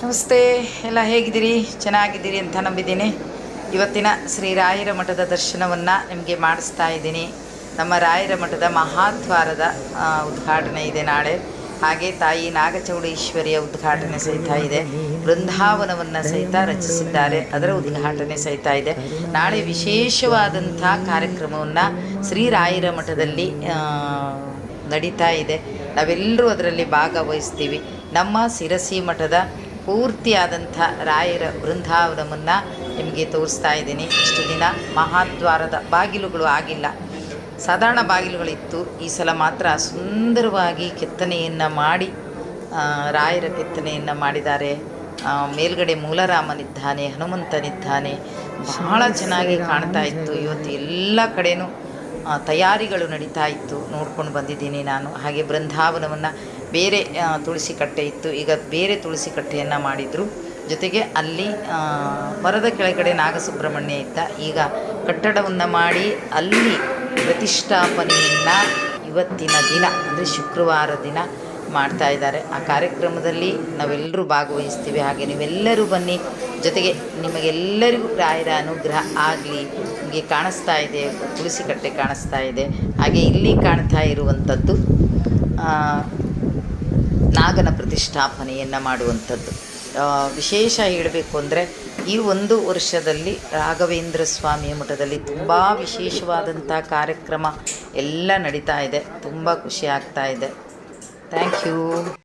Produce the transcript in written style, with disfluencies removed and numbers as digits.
ನಮಸ್ತೆ, ಎಲ್ಲ ಹೇಗಿದ್ದೀರಿ? ಚೆನ್ನಾಗಿದ್ದೀರಿ ಅಂತ ನಂಬಿದ್ದೀನಿ. ಇವತ್ತಿನ ಶ್ರೀ ರಾಯರ ಮಠದ ದರ್ಶನವನ್ನು ನಿಮಗೆ ಮಾಡಿಸ್ತಾ ಇದ್ದೀನಿ. ನಮ್ಮ ರಾಯರ ಮಠದ ಮಹಾದ್ವಾರದ ಉದ್ಘಾಟನೆ ಇದೆ ನಾಳೆ. ಹಾಗೆ ತಾಯಿ ನಾಗಚೌಡೇಶ್ವರಿಯ ಉದ್ಘಾಟನೆ ಸಹಿತ ಇದೆ. ಬೃಂದಾವನವನ್ನು ಸಹಿತ ರಚಿಸಿದ್ದಾರೆ, ಅದರ ಉದ್ಘಾಟನೆ ಸಹಿತ ಇದೆ. ನಾಳೆ ವಿಶೇಷವಾದಂಥ ಕಾರ್ಯಕ್ರಮವನ್ನು ಶ್ರೀ ರಾಯರ ಮಠದಲ್ಲಿ ನಡೀತಾ ಇದೆ. ನಾವೆಲ್ಲರೂ ಅದರಲ್ಲಿ ಭಾಗವಹಿಸ್ತೀವಿ. ನಮ್ಮ ಶಿರಸಿ ಮಠದ ಪೂರ್ತಿಯಾದಂಥ ರಾಯರ ಬೃಂದಾವನವನ್ನು ನಿಮಗೆ ತೋರಿಸ್ತಾ ಇದ್ದೀನಿ. ಇಷ್ಟು ದಿನ ಮಹಾದ್ವಾರದ ಬಾಗಿಲುಗಳು ಆಗಿಲ್ಲ, ಸಾಧಾರಣ ಬಾಗಿಲುಗಳಿತ್ತು. ಈ ಸಲ ಮಾತ್ರ ಸುಂದರವಾಗಿ ಕೆತ್ತನೆಯನ್ನು ಮಾಡಿ ರಾಯರ ಕೆತ್ತನೆಯನ್ನು ಮಾಡಿದ್ದಾರೆ. ಮೇಲ್ಗಡೆ ಮೂಲರಾಮನಿದ್ದಾನೆ, ಹನುಮಂತನಿದ್ದಾನೆ, ಬಹಳ ಚೆನ್ನಾಗಿ ಕಾಣ್ತಾ ಇತ್ತು. ಇವತ್ತು ಎಲ್ಲ ಕಡೆಯೂ ತಯಾರಿಗಳು ನಡೀತಾ ಇತ್ತು, ನೋಡ್ಕೊಂಡು ಬಂದಿದ್ದೀನಿ ನಾನು. ಹಾಗೆ ಬೃಂದಾವನವನ್ನು ಬೇರೆ ತುಳಸಿ ಕಟ್ಟೆ ಇತ್ತು, ಈಗ ಬೇರೆ ತುಳಸಿ ಕಟ್ಟೆಯನ್ನು ಮಾಡಿದರು. ಜೊತೆಗೆ ಅಲ್ಲಿ ಮರದ ಕೆಳಗಡೆ ನಾಗಸುಬ್ರಹ್ಮಣ್ಯ ಇದ್ದ, ಈಗ ಕಟ್ಟಡವನ್ನು ಮಾಡಿ ಅಲ್ಲಿ ಪ್ರತಿಷ್ಠಾಪನೆಯನ್ನು ಇವತ್ತಿನ ದಿನ ಅಂದರೆ ಶುಕ್ರವಾರ ದಿನ ಮಾಡ್ತಾ ಇದ್ದಾರೆ. ಆ ಕಾರ್ಯಕ್ರಮದಲ್ಲಿ ನಾವೆಲ್ಲರೂ ಭಾಗವಹಿಸ್ತೀವಿ. ಹಾಗೆ ನೀವೆಲ್ಲರೂ ಬನ್ನಿ. ಜೊತೆಗೆ ನಿಮಗೆಲ್ಲರಿಗೂ ರಾಯರ ಅನುಗ್ರಹ ಆಗಲಿ. ನಿಮಗೆ ಕಾಣಿಸ್ತಾ ಇದೆ ತುಳಸಿ ಕಟ್ಟೆ ಕಾಣಿಸ್ತಾ ಇದೆ. ಹಾಗೆ ಇಲ್ಲಿ ಕಾಣ್ತಾ ಇರುವಂಥದ್ದು ನಾಗನ ಪ್ರತಿಷ್ಠಾಪನೆಯನ್ನು ಮಾಡುವಂಥದ್ದು. ವಿಶೇಷ ಹೇಳಬೇಕು ಅಂದರೆ ಈ ಒಂದು ವರ್ಷದಲ್ಲಿ ರಾಘವೇಂದ್ರ ಸ್ವಾಮಿಯ ಮಠದಲ್ಲಿ ತುಂಬ ವಿಶೇಷವಾದಂಥ ಕಾರ್ಯಕ್ರಮ ಎಲ್ಲ ನಡೀತಾ ಇದೆ. ತುಂಬ ಖುಷಿ ಆಗ್ತಾ ಇದೆ. Thank you.